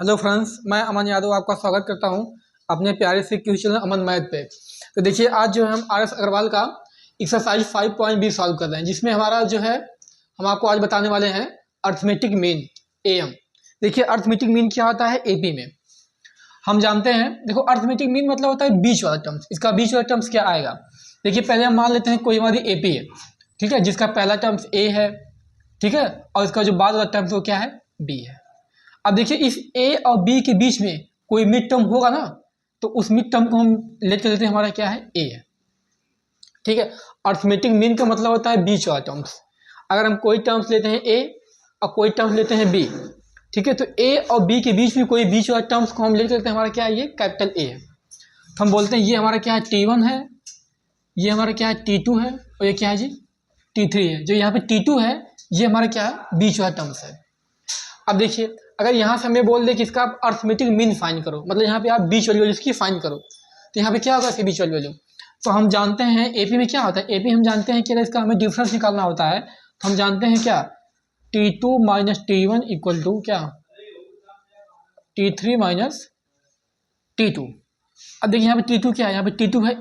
Hello friends, मैं अमन यादव आपका स्वागत करता हूं अपने प्यारे से क्विज चैनल अमन मैथ पे। तो देखिए, आज जो है हम आर एस अग्रवाल का एक्सरसाइज 5.20 सॉल्व कर रहे हैं, जिसमें हमारा जो है हम आपको आज बताने वाले हैं अर्थमेटिक मीन एम। देखिए, अर्थमेटिक मीन क्या होता है एपी में हम जानते हैं। देखो, अर्थमेटिक मीन मतलब होता है बीच वाला टर्म्स। इसका बीच वाला टर्म्स क्या आएगा? देखिए, पहले हम मान लेते हैं कोई हमारी एपी है, ठीक है, जिसका पहला टर्म्स ए है, ठीक है, और इसका जो बाद वाला टर्म्स वो क्या है? बी है। अब देखिए, इस ए और बी के बीच में कोई मिड टर्म होगा ना, तो उस मिड टर्म को हम लेते लेते हमारा क्या है? ए है, ठीक है। अर्थमेटिक मीन का मतलब होता है बीच वाला टर्म्स। अगर हम कोई टर्म्स लेते हैं ए और कोई टर्म्स लेते हैं बी, ठीक है, तो ए और बी के बीच में कोई बीच वाला टर्म्स को हम लेते लेते हमारा क्या है? ये कैपिटल ए है। तो हम बोलते हैं ये हमारा क्या है? T1 है, ये हमारा क्या है? T2 है, और ये क्या है जी? T3 है। जो यहाँ पे T2 है, ये हमारा क्या है? बीच वाला टर्म्स है। अब देखिए, अगर यहाँ से हमें बोल दे कि इसका आप अर्थमेटिक मीन फाइंड करो, मतलब यहाँ पे आप बीच वाली वैल्यू इसकी फाइंड करो, तो यहाँ पे क्या होगा? इसकी बीच वाली वैल्यू। तो हम जानते हैं एपी में क्या होता है। एपी हम जानते हैं कि अगर इसका हमें डिफरेंस निकालना होता है तो हम जानते हैं क्या? T2 minus T1 equal to क्या? T3 minus T2। अब देखिए, यहाँ पे T2 क्या है? यहाँ पे T2 है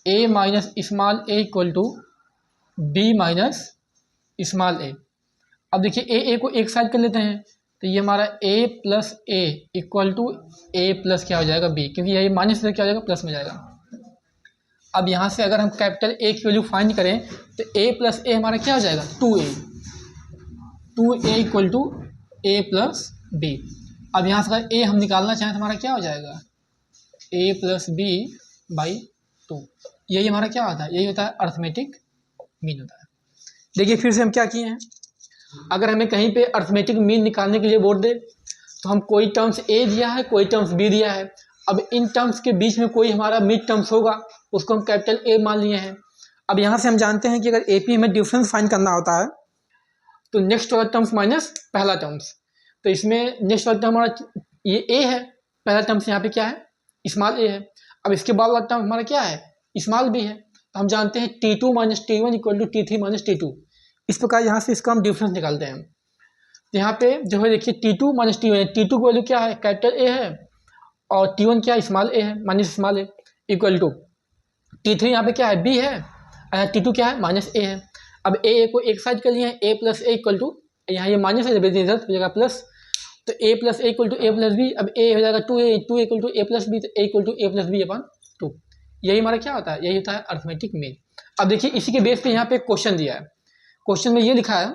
A minus small A equal to B minus small A. अब देखिए, ए को एक साइड कर लेते हैं, तो ये हमारा A plus A equal to A plus क्या हो जाएगा? बी, क्योंकि ये माइनस से क्या हो जाएगा? प्लस में जाएगा। अब यहाँ से अगर हम कैपिटल ए की वैल्यू फाइंड करें तो ए प्लस ए हमारा क्या हो जाएगा? 2a equal to A plus B. अब यहाँ से अगर ए हम निकालना चाहें तो हमारा क्या हो जाएगा? ए प्लस बी बाई 2। यही हमारा क्या होता है? यही होता है अर्थमेटिक मीन होता है। देखिए, फिर से हम क्या किए हैं, अगर हमें कहीं पे अर्थमेटिक मीन निकालने के लिए बोल दे तो हम कोई टर्म्स ए दिया है, कोई टर्म्स बी दिया है। अब इन टर्म्स के बीच में कोई हमारा मिड टर्म्स होगा, उसको हम कैपिटल ए मान लिए हैं। अब यहाँ से हम जानते हैं कि अगर एपी में डिफरेंस फाइंड करना होता है तो नेक्स्ट वाला टर्म्स माइनस पहला टर्म्स। तो इसमें नेक्स्ट वाला टर्म हमारा ये ए है, पहला टर्म्स यहाँ पे क्या है? स्मॉल ए है। अब इसके बाद वाला टर्म हमारा क्या है? स्मॉल बी है। तो हम जानते हैं T2 minus T1 equal to T3 minus T2। इस प्रकार यहाँ से इसका हम डिफरेंस निकालते हैं। तो यहाँ पे जो है देखिए, T2 माइनस T1, T2 की वैल्यू क्या है? कैपिटल ए है, और T1 क्या है? स्मॉल ए है, minus small A equal to T3 यहाँ पे क्या है? बी है, T2 क्या है? माइनस ए है। अब ए को एक साइड कर लिए हैं, A plus A equal to, यहाँ ये माइनस है, रिजल्ट हो जाएगा प्लस, तो A plus A equal to A plus B. अब ए हो जाएगा 2a equal to A plus B, तो A equal to A plus B अपन 2। यही हमारा क्या होता है? यही होता है अर्थमेटिक मीन। अब देखिए, इसी के बेस पे यहाँ पे क्वेश्चन दिया है। क्वेश्चन में ये लिखा है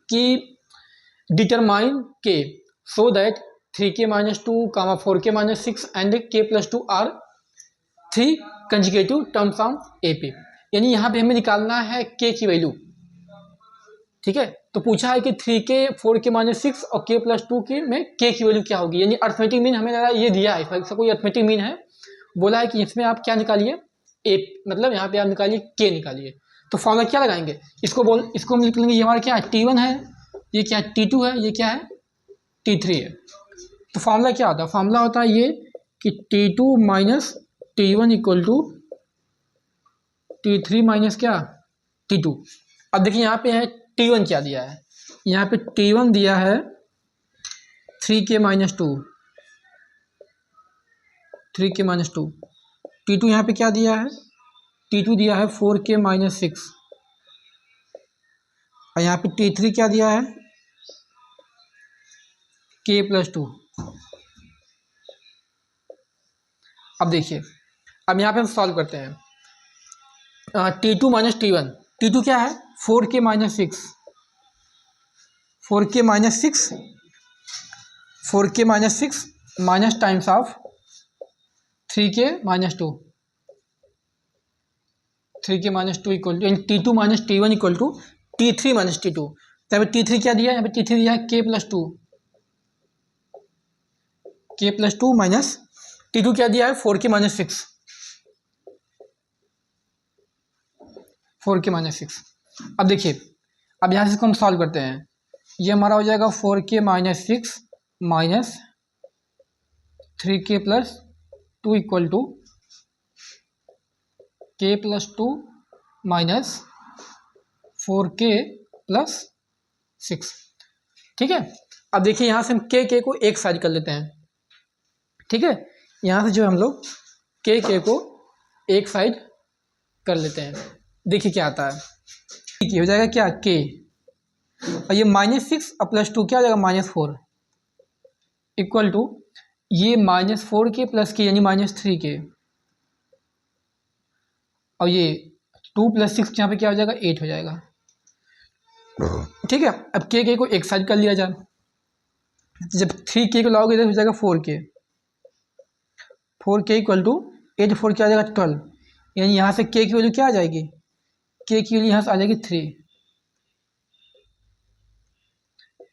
कि determine k so that 3k minus 2 comma 4k minus 6 and k plus 2 are 3 consecutive terms of AP. यानी यहाँ पे हमें निकालना है k की वैल्यू, ठीक है। तो पूछा है कि 3k 4k माइनस 6 और k प्लस 2 के में k की वैल्यू क्या होगी। यानी अर्थमेटिक मीन हमें लगा ये दिया है, इसका कोई अर्थमेटिक मीन है, बोला है कि इसमें आप क्या निकालिए? ए, मतलब यहाँ पे आप निकालिए k निकालिए। तो फॉर्मूला क्या लगाएंगे? इसको हम लिख लेंगे, ये हमारा क्या है? T1 है, ये क्या है? T2 है, ये क्या है? T3 है। तो फॉर्मूला क्या होता है? फॉर्मूला होता है ये कि T2 minus T1 equal to T3 minus क्या? T2। अब देखिए, यहाँ पे है T1 क्या दिया है? यहाँ पे T1 दिया है 3k minus 2, 3k minus 2। T2 यहाँ पे क्या दिया है? T2 दिया है 4k माइनस 6, और यहाँ पे T3 क्या दिया है? k plus 2। अब देखिए, अब यहाँ पे हम सॉल्व करते हैं। T2 माइनस T1, T2 क्या है? 4k minus 6, 4k minus 6, 4k minus 6 minus times of 3k minus 2, 3k minus 2 equal to, यानी T2 minus T1 equal to T3 minus T2। तो यहाँ पे T3 क्या दिया है? यहाँ पे T3 दिया है k plus 2, k plus 2 minus T2 क्या दिया है? 4k minus 6, 4k minus 6। अब देखिए, अब यहाँ से इसको हम सॉल्व करते हैं। ये हमारा हो जाएगा 4k minus 6 minus 3k plus 2 equal to k plus 2 minus 4k plus 6, ठीक है। अब देखिए यहाँ से हम के को एक साइड कर लेते हैं, ठीक है। यहाँ से जो हम लोग के को एक साइड कर लेते हैं, देखिए क्या आता है, ठीक है, हो जाएगा क्या के, और ये -6 और +2 क्या हो जाएगा -4 इक्वल टू ये -4 के प्लस के यानी -3 के, और ये 2 + 6 यहाँ पे क्या हो जाएगा 8 हो जाएगा, ठीक है। अब के को एक साइड कर लिया जाए, जब 3 को लाओगे इधर हो जाएगा 4 के इक्वल टू 8 4 क्या आ जाएगा 12, यानी यहाँ से के की वैल्यू क्या आ जाएगी, के की वैल्यू यहाँ से आ जाएगी 3।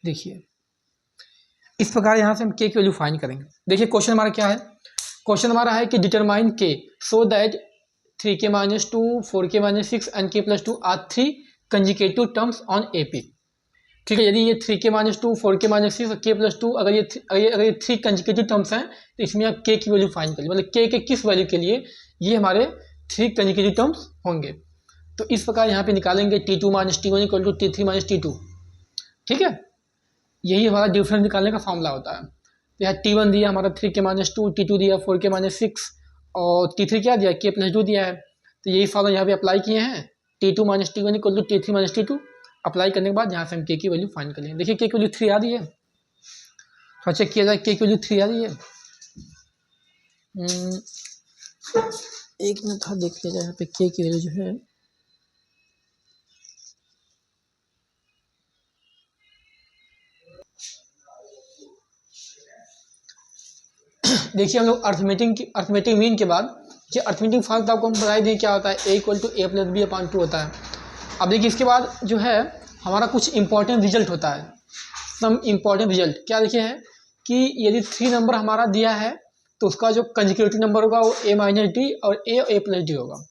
देखिए इस प्रकार यहाँ से हम के की वैल्यू फाइंड करेंगे। देखिए क्वेश्चन हमारा क्या है, क्वेश्चन हमारा है कि determine k so that 3k - 2 4k - 6 and k + 2 are 3 consecutive terms on AP, ठीक है। यदि ये 3k - 2 4k - 6 और k + 2 अगर ये 3 कंजिकेटिव टर्म्स हैं तो इसमें आप के की वैल्यू फाइंड करिए, मतलब के किस वैल्यू के लिए ये हमारे 3 कंजिकेटिव टर्म्स होंगे। तो इस प्रकार यहाँ पे निकालेंगे T2 - T1 = T3 - T2, ठीक है। यही हमारा डिफरेंस निकालने का फॉर्मूला होता है। तो यहाँ T1 दिया हमारा 3k - 2, T2 दिया 4k - 6 और T3 क्या दिया k + 2 दिया है। तो यही फॉर्मूला यहाँ पे अप्लाई किए हैं, T2 - T1 = T3 - T2। Apply करने के बाद यहाँ से हम के की वैल्यू फाइंड कर लेंगे। देखिए के की वैल्यू 3 आ रही है, थोड़ा चेक किया जाए, के की वैल्यू 3 आ रही है। एक मिनट था, देख लिया जाए यहाँ पे के की वैल्यू जो है, देखिए हम लोग अर्थमेटिक मीन के बाद कि अर्थमेटिक फॉर्म आपको हम बताई दें क्या होता है, A = A + B/2 होता है। अब देखिए इसके बाद जो है हमारा कुछ इंपॉर्टेंट रिजल्ट होता है, सम इंपॉर्टेंट रिजल्ट क्या देखिए है कि यदि 3 नंबर हमारा दिया है तो उसका जो कंजिक्यूटिव नंबर होगा वो A - D और A + D होगा।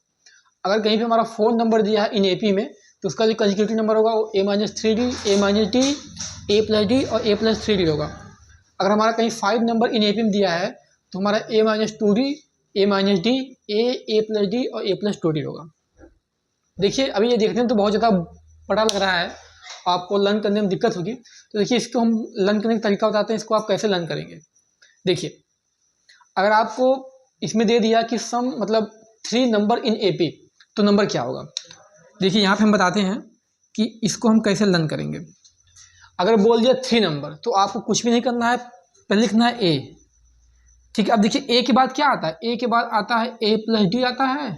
अगर कहीं पे हमारा 4 नंबर दिया है इन AP में तो उसका जो कंजिक्यूटिव नंबर होगा वो A - 3D, A - D, A + D और A + 3D होगा। अगर हमारा कहीं 5 नंबर इन AP में दिया है तो हमारा A - 2D, A - D, A + D और A + 2D होगा। देखिए अभी ये देखने में तो बहुत ज़्यादा बड़ा लग रहा है, आपको लर्न करने में दिक्कत होगी, तो देखिए इसको हम लर्न करने का तरीका बताते हैं, इसको आप कैसे लर्न करेंगे। देखिए अगर आपको इसमें दे दिया कि सम मतलब 3 नंबर इन AP तो नंबर क्या होगा। देखिए यहाँ पे हम बताते हैं कि इसको हम कैसे लर्न करेंगे। अगर बोल दिया 3 नंबर तो आपको कुछ भी नहीं करना है, पहले लिखना है A, ठीक है। अब देखिए A के बाद क्या आता है, A के बाद आता है A + D आता है,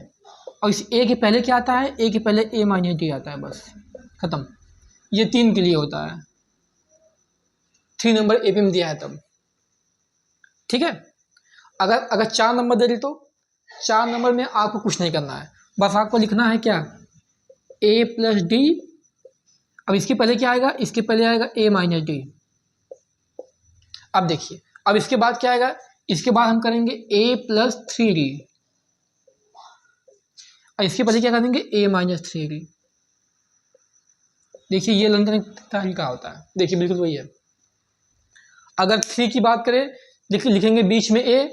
और इस A के पहले क्या आता है, A के पहले A - D आता है, बस खत्म। ये 3 के लिए होता है, 3 नंबर AP में दिया है तब, ठीक है। अगर 4 नंबर दे दी तो 4 नंबर में आपको कुछ नहीं करना है, बस आपको लिखना है क्या A + D। अब इसके पहले क्या आएगा, इसके पहले आएगा A - D। अब देखिए अब इसके बाद क्या आएगा, इसके बाद हम करेंगे A + 3D, और इसके पहले क्या करेंगे A - 3D। देखिए ये लर्न करने का तरीका होता है, देखिए बिल्कुल वही है। अगर 3 की बात करें देखिए लिखेंगे बीच में A,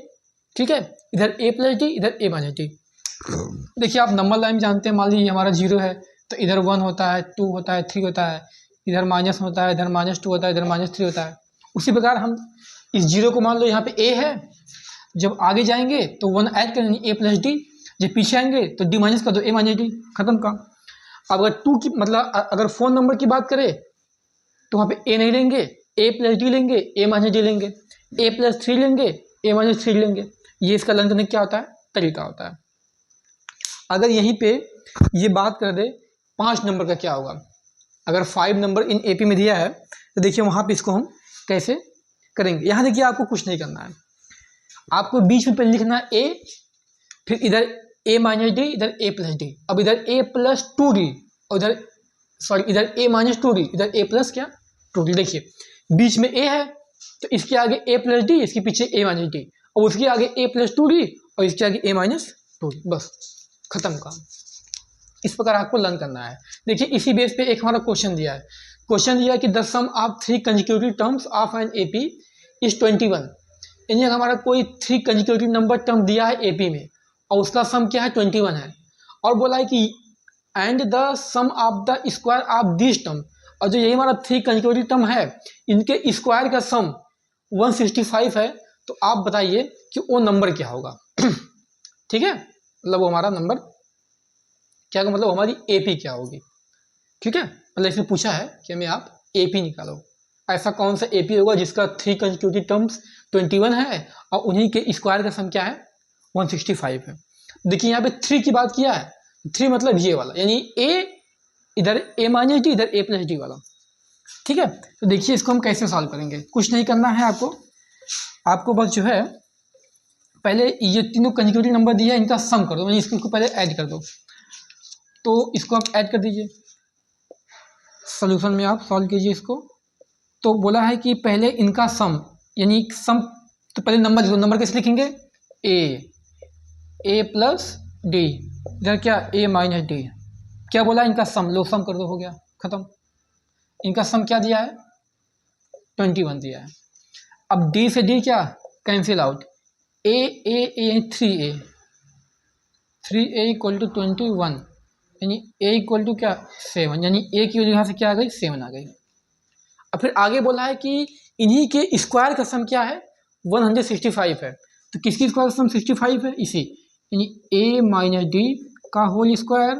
ठीक है, इधर A + D, इधर A - D। देखिए आप नंबर लाइन जानते हैं, मान लीजिए हमारा 0 है तो इधर 1 होता है, 2 होता है, 3 होता है, इधर माइनस होता है, इधर -2 होता है, इधर -3 होता है। उसी प्रकार हम इस 0 को मान लो यहाँ पे A है, जब आगे जाएंगे तो 1 ऐड करेंगे A + D, जब पीछे आएंगे तो D- कर दो A - D, खत्म काम। अगर 2 की मतलब अगर 4 नंबर की बात करें तो वहाँ पे A नहीं लेंगे, A + D लेंगे, A - D लेंगे, A + 3 लेंगे, A - 3 लेंगे। ये इसका लर्न करने क्या होता है, तरीका होता है। अगर यहीं पे ये बात कर दे 5 नंबर का क्या होगा, अगर 5 नंबर इन AP में दिया है तो देखिए वहाँ पे इसको हम कैसे करेंगे। यहाँ देखिए आपको कुछ नहीं करना है, आपको बीच में पहले लिखना है A, फिर इधर A - D, इधर A + D, अब इधर A + 2D और इधर इधर A - 2D, इधर A + क्या 2D। देखिए बीच में A है तो इसके आगे A + D, इसके पीछे A - D, और उसके आगे A + 2D और इसके आगे A - 2D, बस खत्म काम। इस प्रकार आपको लर्न करना है। देखिए इसी बेस पे एक हमारा क्वेश्चन दिया है, क्वेश्चन दिया है कि the sum of 3 consecutive terms of an AP is 21। यानी हमारा कोई 3 कंजिक्यूटिव नंबर टर्म दिया है AP में और उसका सम क्या है 21 है, और बोला है कि and the sum of the square of this term, और जो यही हमारा 3 कंसेक्यूटिव टर्म है इनके स्क्वायर का सम 165 है, तो आप बताइए कि वो नंबर क्या होगा। ठीक है, मतलब वो हमारा नंबर क्या होगा, मतलब हमारी एपी क्या होगी। ठीक है, मतलब इसमें पूछा है कि हमें आप एपी निकालो, ऐसा कौन सा एपी होगा जिसका 3 कंसेक्यूटिव टर्म्स 21 है और उन्हीं के स्क्वायर का सम क्या है 165 है। देखिए यहाँ पे 3 की बात किया है, 3 मतलब ये वाला, यानी ए इधर ए माइनस डी इधर ए प्लस डी वाला। ठीक है, तो देखिए इसको हम कैसे सॉल्व करेंगे। कुछ नहीं करना है आपको बस जो है पहले ये तीनों कंसेक्यूटिव नंबर दिया है इनका सम कर दो, यानी इसको पहले ऐड कर दो। तो इसको आप ऐड कर दीजिए, सोल्यूशन में आप सॉल्व कीजिए इसको। तो बोला है कि पहले इनका सम, यानी सम, तो पहले नंबर लिखो। नंबर कैसे लिखेंगे, ए प्लस डी, इधर क्या ए माइनस डी। क्या बोला, इनका सम लो, सम कर दो, हो गया खत्म। इनका सम क्या दिया है 21 दिया है। अब डी से डी क्या cancel out, a 3a equal to 21, यानी a इक्वल टू क्या 7, यानी a की वैल्यू यहाँ से क्या आ गई 7 आ गई। अब फिर आगे बोला है कि इन्हीं के स्क्वायर का सम क्या है 165 है। तो किसकी स्क्वायर का सम 65 है, इसी, यानी a माइनस डी का whole square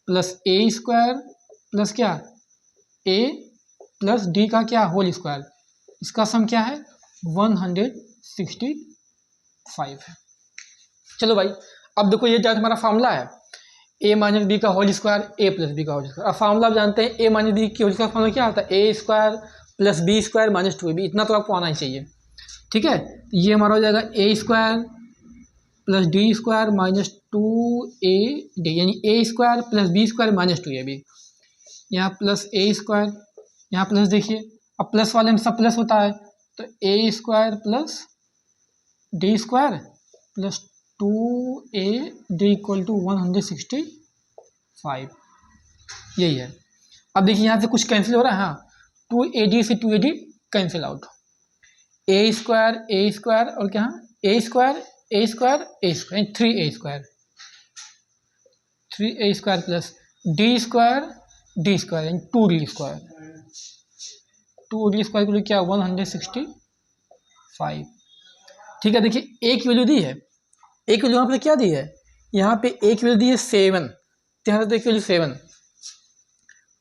plus A square plus क्या a प्लस डी का क्या होल स्क्वायर, इसका सम क्या है 165 है। चलो भाई, अब देखो ये जो हमारा फार्मूला है ए माइनस बी का whole square A plus B का होल स्क्वायर। अब फार्मूला आप जानते हैं ए माइनस बी की होल स्क्वायर फार्मूला क्या होता है A square plus B square minus 2ab, इतना तो आपको आना ही चाहिए। ठीक है, ये हमारा हो जाएगा A square plus D square minus 2ab, यानी A square plus B square minus 2ab। यहाँ प्लस ए स्क्वायर, यहाँ प्लस देखिए, अब प्लस वाले में सब प्लस होता है, तो A square plus D square plus 2ab equal to 165, यही है। अब देखिए यहाँ से कुछ कैंसिल हो रहा है, हाँ 2ad से 2ad कैंसिल आउट, ए स्क्वायर और क्या A square 3a square plus D square यानी 2d स्क्वायर के लिए क्या 165। ठीक है, देखिए एक वैल्यू दी है, एक वैल्यू यहाँ पे क्या दी है, यहाँ पे एक वैल्यू दी है 7, तो यहाँ पे एक वैल्यू 7,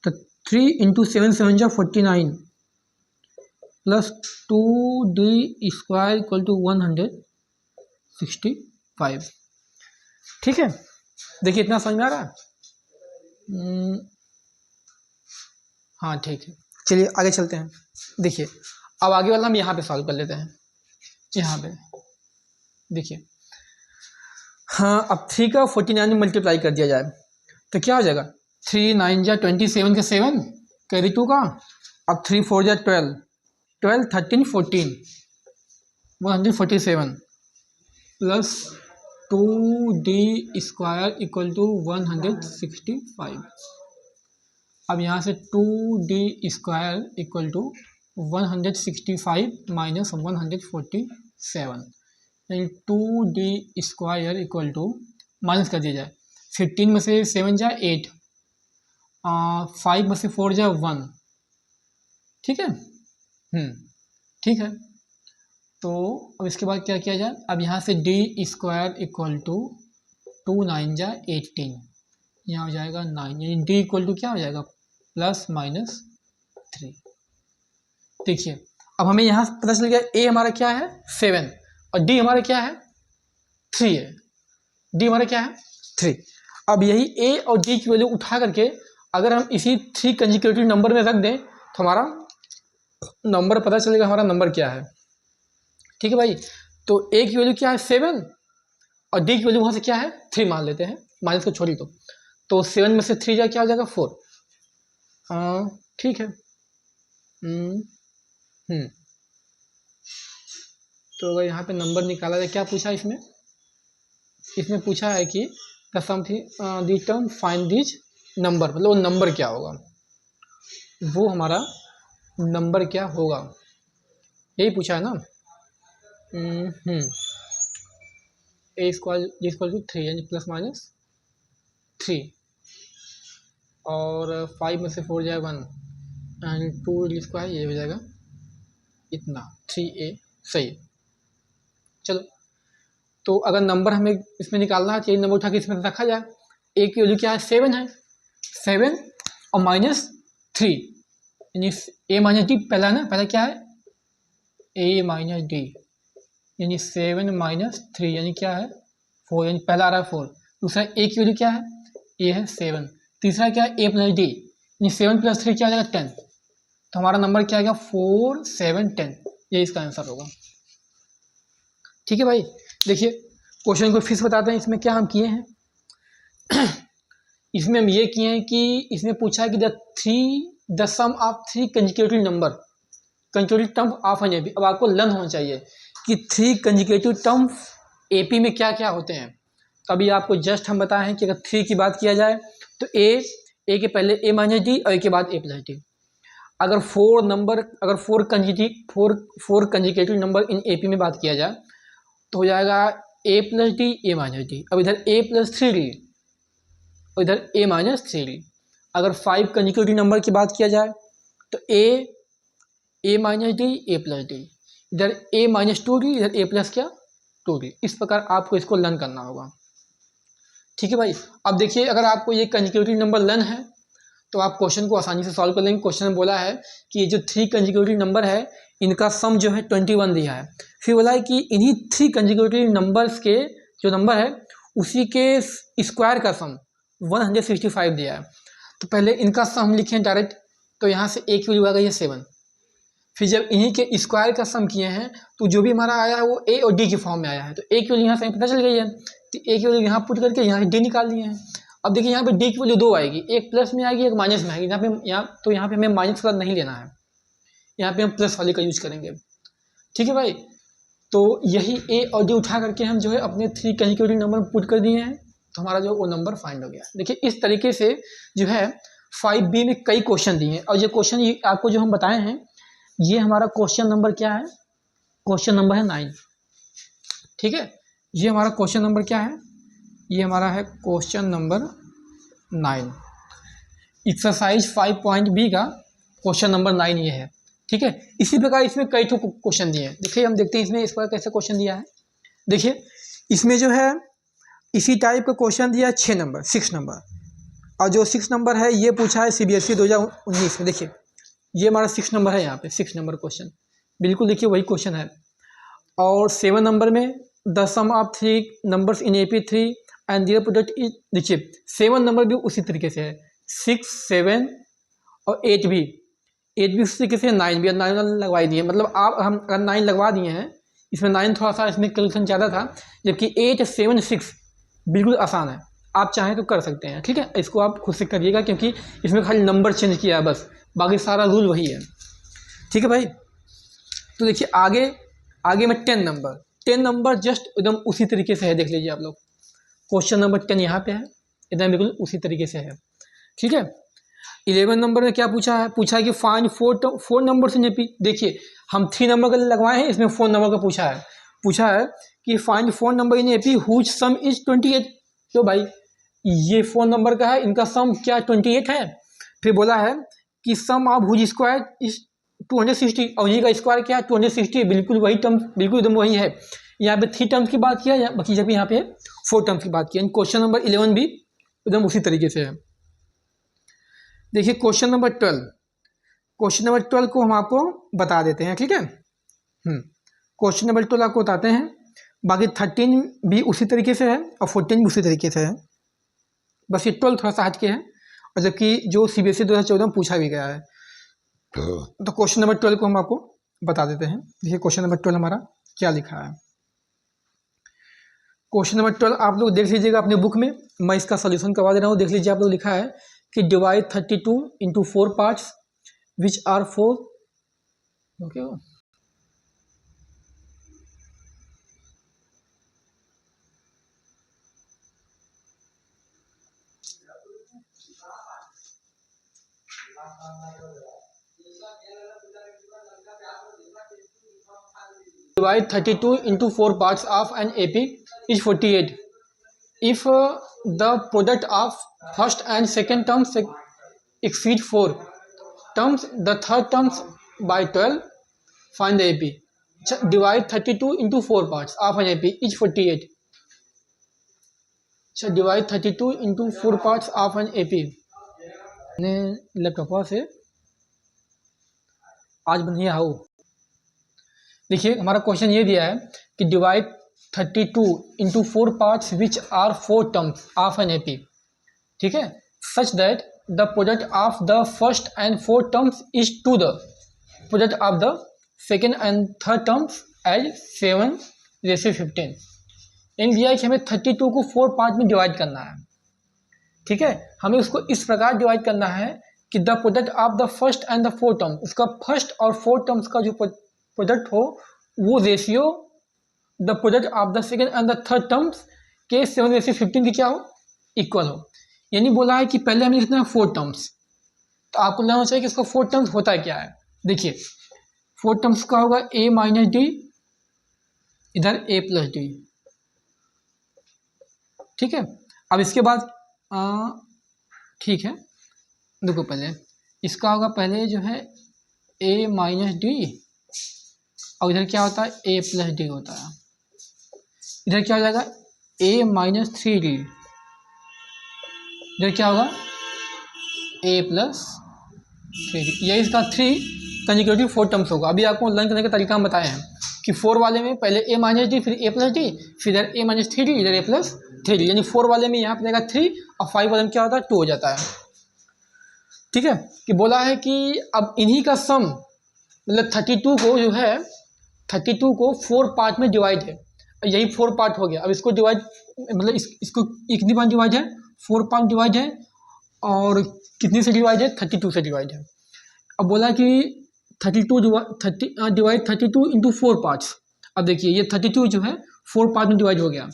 तो 3 इंटू 7 7 जा 49 plus 2d square equal to 165। ठीक है, देखिए इतना समझ में आ रहा है। हाँ ठीक है, चलिए आगे चलते हैं। देखिए अब आगे वाला हम यहाँ पे सॉल्व कर लेते हैं, यहाँ पे देखिए, हाँ अब 3 का 49 में मल्टीप्लाई कर दिया जाए तो क्या हो जाएगा 3 9 जा 27 का 7 कैरी 2 का, अब 3 4 जा 12 13 14 147 plus 2d square equal to 165। अब यहाँ से 2d square equal to 165 minus 147, यानी 2d square equal to minus कर दिया जाए, 15 में से 7 जा 8, 5 में से 4 जा 1। ठीक है, ठीक है, तो अब इसके बाद क्या किया जाए, अब यहाँ से d स्क्वायर इक्वल टू 2 9 जा 18, यहाँ हो जाएगा 9, यानी d इक्वल टू क्या हो जाएगा प्लस माइनस 3। देखिए अब हमें यहाँ पता चल गया a हमारा क्या है 7 और d हमारा क्या है 3 है, d हमारा क्या है 3। अब यही a और d की वैल्यू उठा करके अगर हम इसी 3 कंसेक्यूटिव नंबर में रख दें तो हमारा नंबर पता चलेगा हमारा नंबर क्या है। ठीक है भाई, तो a की वैल्यू क्या है 7 और d की वैल्यू वहाँ से क्या है 3 मान लेते हैं, माइनस को छोड़ी तो 7 में से 3 जा क्या हो जाएगा 4। ठीक है, तो अगर यहाँ पे नंबर निकाला जाए, क्या पूछा इसमें पूछा है कि द सम थी the term find this number, मतलब वो नंबर क्या होगा, वो हमारा नंबर क्या होगा, यही पूछा है ना। ए स्क्वायर टू 3 यानी प्लस माइनस 3 और 5 में से 4 जाए 1, एंड 2 ये हो जाएगा इतना 3a। सही। चलो, तो अगर नंबर हमें इसमें निकालना है, चाहिए नंबर उठा के इसमें रखा जाए। ए की वैल्यू क्या है, 7 है। 7 और -3 यानी a माइनस डी पहला है ना, पहला क्या है a माइनस डी, यानी 7 - 3 यानी क्या है 4, यानी पहला आ रहा है 4। दूसरा a की वैल्यू क्या है, a है 7। तीसरा क्या है a प्लस डी, यानी 7 + 3 क्या आ जाएगा 10। तो हमारा नंबर क्या आएगा 4, 7, 10, ये इसका आंसर होगा। ठीक है भाई, देखिए क्वेश्चन को फिर से बताते हैं। इसमें क्या हम किए हैं इसमें हम ये किए हैं कि इसमें पूछा है कि the sum of 3 consecutive number, consecutive term of an AP. अब आपको लर्न होना चाहिए कि 3 कंसेक्यूटिव टर्म एपी में क्या क्या होते हैं। तो अभी आपको जस्ट हम बताएं कि अगर 3 की बात किया जाए तो ए के पहले a माइनस डी और ए के बाद a प्लस डी। अगर 4 कंसेक्यूटिव नंबर इन एपी में बात किया जाए तो हो जाएगा a plus D, a minus D. अब इधर a प्लस 3d और इधर a माइनस 3d। अगर 5 कंसेक्यूटिव नंबर की बात किया जाए तो a minus D, a plus D, इधर a माइनस 2d, इधर a प्लस क्या 2d। इस प्रकार आपको इसको लर्न करना होगा। ठीक है भाई, अब देखिए अगर आपको ये कंसेक्यूटिव नंबर लर्न है तो आप क्वेश्चन को आसानी से सॉल्व कर लेंगे। क्वेश्चन में बोला है कि ये जो 3 कंसेक्यूटिव नंबर है इनका सम जो है 21 दिया है। फिर बोला है कि इन्हीं 3 कंसेक्यूटिव नंबर्स के जो नंबर है उसी के स्क्वायर का सम 165 दिया है। तो पहले इनका सम हम लिखें डायरेक्ट, तो यहाँ से एक वैल्यू आ गई है 7। फिर जब इन्हीं के स्क्वायर का सम किए हैं तो जो भी हमारा आया है वो ए और डी के फॉर्म में आया है। तो ए की वैल्यू यहाँ से पता चल गई है, तो ए की वैल्यू यहाँ पुट करके यहाँ से डी निकाल लिए हैं। अब देखिए यहाँ पे डी की वैल्यू 2 आएगी, एक प्लस में आएगी एक माइनस में आएगी। यहाँ पे हमें माइनस का नहीं लेना है, यहाँ पे हम प्लस वाले का यूज करेंगे। ठीक है भाई, तो यही ए और डी उठा करके हम जो है अपने 3 कंसेक्यूटिव नंबर पुट कर दिए हैं, तो हमारा जो वो नंबर फाइंड हो गया। देखिए इस तरीके से जो है 5B में कई क्वेश्चन दिए हैं, और ये क्वेश्चन आपको जो हम बताए हैं ये हमारा क्वेश्चन नंबर क्या है, क्वेश्चन नंबर है 9। ठीक है, ये हमारा क्वेश्चन नंबर क्या है, ये हमारा है क्वेश्चन नंबर 9। एक्सरसाइज 5.B का क्वेश्चन नंबर 9 ये है। ठीक है, इसी प्रकार इसमें कई ठो क्वेश्चन दिए हैं। देखिए हम देखते हैं इसमें इस प्रकार कैसे क्वेश्चन दिया है। देखिए इसमें जो है इसी टाइप का क्वेश्चन दिया है 6 नंबर, और जो 6 नंबर है ये पूछा है CBSE 2019 में। देखिए ये हमारा 6 नंबर है, यहाँ पे 6 नंबर क्वेश्चन बिल्कुल देखिए वही क्वेश्चन है। और 7 नंबर में the sum of 3 numbers in AP3 and their product is. देखिए 7 नंबर भी उसी तरीके से है, 6, 7 और 8 भी उसी तरीके से, 9 भी 9 लगवा दिए। मतलब आप हम अगर 9 लगवा दिए हैं, इसमें 9 थोड़ा सा इसमें कैलकुलेशन ज़्यादा था, जबकि 8, 7, 6 बिल्कुल आसान है, आप चाहें तो कर सकते हैं। ठीक है, इसको आप खुद से करिएगा क्योंकि इसमें खाली नंबर चेंज किया है बस, बाकी सारा रूल वही है। ठीक है भाई, तो देखिए आगे में 10 नंबर जस्ट एकदम उसी तरीके से है। देख लीजिए आप लोग, क्वेश्चन नंबर 10 यहाँ पे है, एकदम बिल्कुल उसी तरीके से है। ठीक है, 11 नंबर में क्या पूछा है, कि फाइंड 4 नंबर इन एपी। देखिए हम 3 नंबर का लगवाए हैं, इसमें 4 नंबर का पूछा है कि find 4 number in AP whose sum is 28। तो भाई ये 4 नंबर का है, इनका सम क्या 28 है। फिर बोला है कि सम ऑफ हुज स्क्वायर इज 260, और ये का स्क्वायर क्या है 260, बिल्कुल वही टर्म, बिल्कुल एकदम वही है। यहाँ पे 3 टर्म्स की बात किया, बाकी जब यहाँ पे 4 टर्म्स की बात किया। क्वेश्चन नंबर 11 भी एकदम उसी तरीके से है। देखिए क्वेश्चन नंबर 12 को हम आपको बता देते हैं। ठीक है, क्वेश्चन नंबर 12 आपको बताते हैं। बाकी 13 भी उसी तरीके से है और 14 भी उसी तरीके से है, बस ये 12 थोड़ा सा हट के है, और जबकि जो CBSE 2014 में पूछा भी गया है। तो क्वेश्चन नंबर 12 को हम आपको बता देते हैं। देखिए क्वेश्चन नंबर 12 हमारा क्या लिखा है। क्वेश्चन नंबर 12 आप लोग देख लीजिएगा अपने बुक में, मैं इसका सोल्यूशन करवा दे रहा हूँ। देख लीजिए आप लोग, लिखा है कि divide 32 into 4 parts which are 4। Okay, divide 32 into 4 parts of an AP is 48. If the product of first and second terms exceed 4, terms the third terms by 12 find the AP. Divide 32 into 4 parts of an AP is 48। अच्छा divide 32 into 4 parts of an AP. मैंने laptop से आज बंधिया हो। देखिए हमारा question ये दिया है कि divide 32 into 4 parts which are 4 terms of an AP, ठीक है, such that the product of the first and 4 terms is to the product of the second and third terms as 7:15। इन दिया है कि हमें 32 को 4 पार्ट में डिवाइड करना है, ठीक है। हमें उसको इस प्रकार डिवाइड करना है कि the product of the first and the 4 term, उसका फर्स्ट और 4 टर्म्स का जो प्रोडक्ट हो वो ratio the product of the second and the third terms के 7:15 की क्या हो, इक्वल हो। यानी बोला है कि पहले हमें लिखना है 4 टर्म्स, तो आपको लेना चाहिए कि इसका 4 टर्म्स होता है क्या है। देखिए 4 टर्म्स का होगा a माइनस डी, इधर a प्लस डी, ठीक है। अब इसके बाद ठीक है, देखो पहले इसका होगा, पहले जो है a माइनस डी और इधर क्या होता है a प्लस डी होता है। इधर क्या हो जाएगा a माइनस 3d, इधर क्या होगा a प्लस 3d। ये इसका 3 कंसेक्यूटिव 4 टर्म्स होगा। अभी आपको लर्न करने का तरीका हम बताए हैं कि 4 वाले में पहले a माइनस डी, फिर a प्लस डी, फिर इधर a माइनस 3d, इधर a प्लस 3d। यानी 4 वाले में यहाँ पर रहेगा 3 और 5 वाले में क्या होता है 2 हो जाता है, ठीक है। कि बोला है कि अब इन्हीं का सम, मतलब 32 को जो है 32 को 4 पार्ट में डिवाइड है, यही 4 पार्ट हो गया। अब इसको डिवाइड, मतलब इसको कितनी पार्ट डिवाइड है, 4 पार्ट डिवाइड है, और कितनी से डिवाइड है 32 से डिवाइड है। अब बोला कि 32 डिवाइड 32 इंटू 4 पार्ट्स। अब देखिए ये 32 जो है 4 पार्ट में डिवाइड हो गया।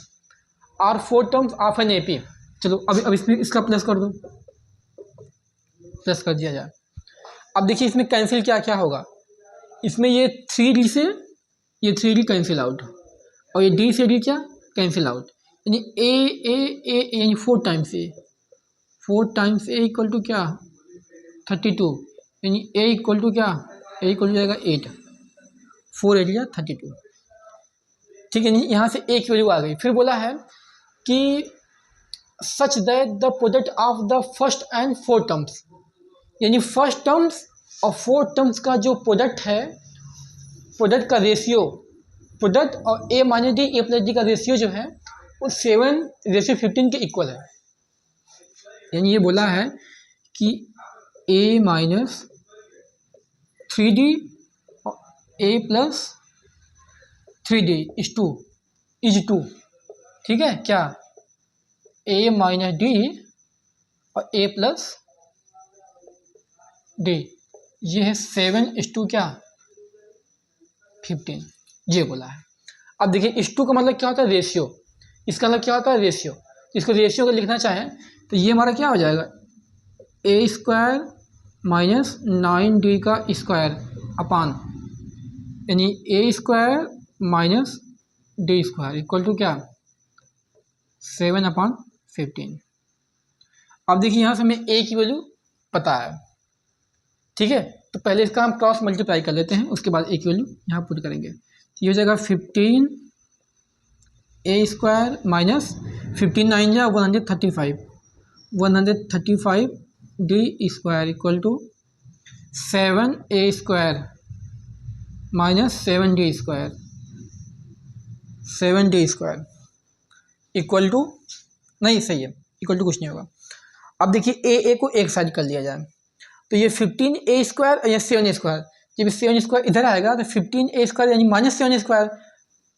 Are 4 terms of an AP. चलो अब इसमें इसका प्लस कर दो, प्लस कर दिया जाए। अब देखिए इसमें कैंसिल क्या क्या होगा, इसमें ये 3d से ये 3d कैंसिल आउट, और ये d से d क्या कैंसिल आउट, यानी a यानी 4 times a, 4 times a equal to क्या 32, यानी a इक्वल टू क्या, a इक्वल टू जाएगा 8, 4 8 या 32, ठीक है। यहाँ से a की वैल्यू आ गई। फिर बोला है कि सच that the product of the first and 4 terms, यानी फर्स्ट टर्म्स और 4 टर्म्स का जो प्रोडक्ट है, प्रोडक्ट का रेशियो, प्रोडक्ट और a minus D, a plus D का रेशियो जो है वो 7:15 के इक्वल है। यानी ये बोला है कि a माइनस 3d और a प्लस 3d इज 2, ठीक है। क्या a माइनस डी और a प्लस डी, ये है 7:15 क्या 15, ये बोला है। अब देखिए इस 2 का मतलब क्या होता है रेशियो, इसका मतलब क्या होता है रेशियो। इसको रेशियो को लिखना चाहें तो ये हमारा क्या हो जाएगा a स्क्वायर माइनस 9d का स्क्वायर अपान, यानी a square minus d square equal to क्या 7/15। अब देखिए यहाँ से हमें a की वैल्यू पता है, ठीक है। तो पहले इसका हम क्रॉस मल्टीप्लाई कर लेते हैं, उसके बाद a की वैल्यू यहाँ पुट करेंगे। तो ये हो जाएगा 15 a स्क्वायर माइनस 15 9 या 135, 135 d square equal to 7a square minus 7d square, 7d square equal to, नहीं सही है, इक्वल टू कुछ नहीं होगा। अब देखिए a को एक साइड कर लिया जाए, तो ये 15a स्क्वायर या 7a स्क्वायर, जब 7 स्क्वायर इधर आएगा तो 15a स्क्वायर यानी माइनस 7 स्क्वायर,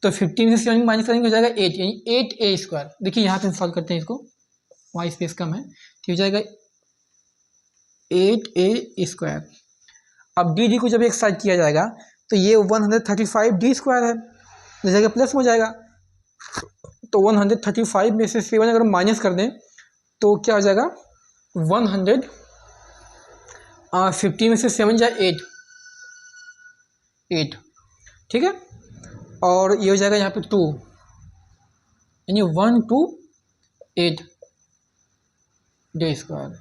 तो 15 से 7 माइनस करेंगे हो जाएगा 8, यानी 8a स्क्वायर। देखिए यहाँ पे सॉल्व करते हैं इसको, वहाँ स्पेस कम है, तो हो जाएगा 8a स्क्वायर। अब डी को जब एक साइड किया जाएगा तो ये 135d स्क्वायर है, तो जगह प्लस हो जाएगा। तो 135 में से 7 अगर माइनस कर दें तो क्या हो जाएगा 150 में से 7 जाए 8, ठीक है। और ये हो जाएगा यहाँ पे 2, यानी 128 डी स्क्वायर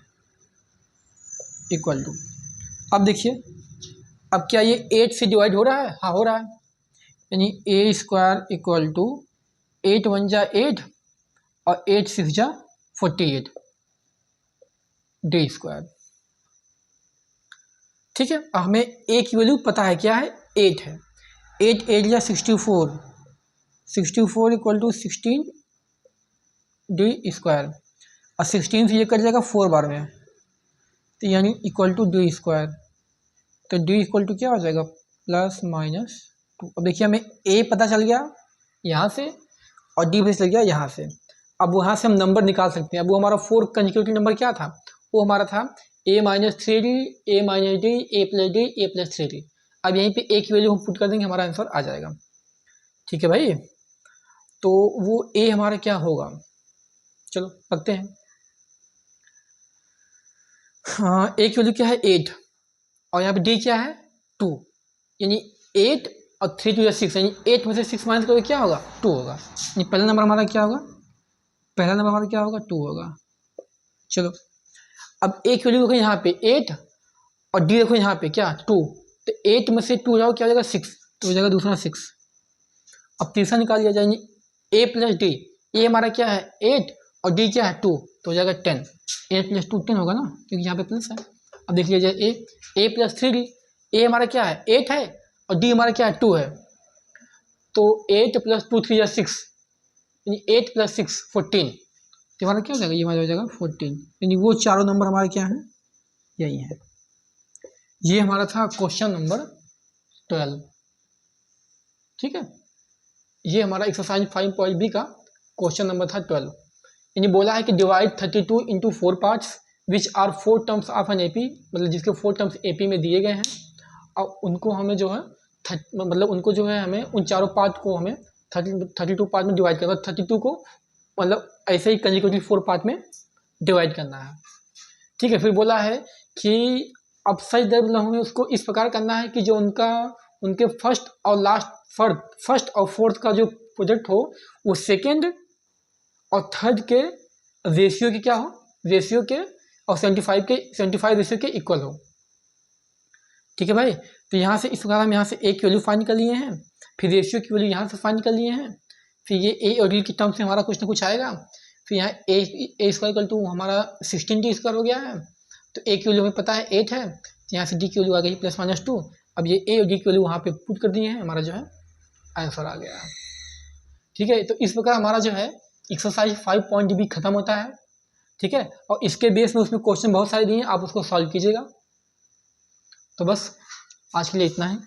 इक्वल टू, अब देखिए, अब क्या ये 8 से डिवाइड हो रहा है? हाँ हो रहा है, यानी A square equal to 8 one जा 8 और 8 सिक्स जा 48 डी स्क्वायर। ठीक है, अब हमें ए की वैल्यू पता है, क्या है? 8 है। 8 8 या 64, 64 इक्वल टू 16 डी स्क्वायर, और 16 से ये कट जाएगा 4 बार में, तो यानी इक्वल टू डी स्क्वायर। तो डी इक्वल टू क्या हो जाएगा? +-2। अब देखिए हमें ए पता चल गया यहाँ से और डी पता चल गया यहाँ से। अब वहाँ से हम नंबर निकाल सकते हैं। अब वो हमारा 4 कंसेक्यूटिव नंबर क्या था? वो हमारा था a-3d, a-d, a+d, a+3d। अब यहीं पे ए की वैल्यू हम पुट कर देंगे, हमारा आंसर आ जाएगा। ठीक है भाई, तो वो ए हमारा क्या होगा? चलो रखते हैं। हाँ, ए की वैल्यू क्या है? 8, और यहाँ पे डी क्या है? 2, यानी 8 और 3 2 6, यानी 8 में से 6 माइनस करोगे क्या होगा? 2 होगा। यानी पहला नंबर हमारा क्या होगा? पहला नंबर हमारा क्या होगा? 2 होगा। चलो, अब ए की वैल्यू देखो यहाँ पे 8 और डी देखो यहाँ पे क्या? 2, तो 8 में से 2 जाओ क्या हो जाएगा? 6, तो हो जाएगा दूसरा 6। अब तीसरा निकाल लिया जाए, ए प्लस डी, ए हमारा क्या है? 8 और डी क्या है? 2, तो हो जाएगा 10। 8 + 2 10 होगा ना, क्योंकि यहाँ पे प्लस है। अब देख लीजिए ए +3d, ए हमारा क्या है? 8 है और डी हमारा क्या है? 2 है, तो 8 + 2 3 6, यानी 8 + 6 14, तो हमारा क्या हो जाएगा? ये हमारा हो जाएगा 14, यानी वो चारों नंबर हमारे क्या हैं? यही है। ये हमारा था क्वेश्चन नंबर 12। ठीक है, ये हमारा एक्सरसाइज 5.b का क्वेश्चन नंबर था 12। यानी बोला है कि divide 32 into 4 parts which are 4 terms of an AP, मतलब जिसके 4 टर्म्स एपी में दिए गए हैं, और उनको हमें जो है मतलब उनको जो है हमें उन चारों पार्ट को हमें 32 पार्ट में डिवाइड करना, 32 को मतलब ऐसे ही कंसेक्यूटिव 4 पार्ट में डिवाइड करना है। ठीक है, फिर बोला है कि अब सच दर हमें उसको इस प्रकार करना है कि जो उनके फर्स्ट और फोर्थ का जो प्रोडक्ट हो वो सेकेंड और थर्ड के रेशियो के क्या हो? रेशियो के और 75 रेशियो के इक्वल हो। ठीक है भाई, तो यहाँ से इस प्रकार हम यहाँ से ए की वैल्यू फाइंड कर लिए हैं, फिर रेशियो की वैल्यू यहाँ से फाइंड कर लिए हैं, फिर ये ए और डी की टर्म से हमारा कुछ ना कुछ आएगा। फिर यहाँ ए स्क्वायर इक्वल टू हमारा 16d स्क्वायर हो गया है, तो ए की वैल्यू हमें पता है 8 है, तो यहाँ से डी की वैल्यू आ गई +-2। अब ये ए और डी की वैल्यू वहाँ पे पुट कर दिए हैं, हमारा जो है आंसर आ गया है। ठीक है, तो इस प्रकार हमारा जो है एक्सरसाइज 5.b खत्म होता है। ठीक है, और इसके बेस में उसमें क्वेश्चन बहुत सारे दिए हैं, आप उसको सॉल्व कीजिएगा। तो बस आज के लिए इतना है।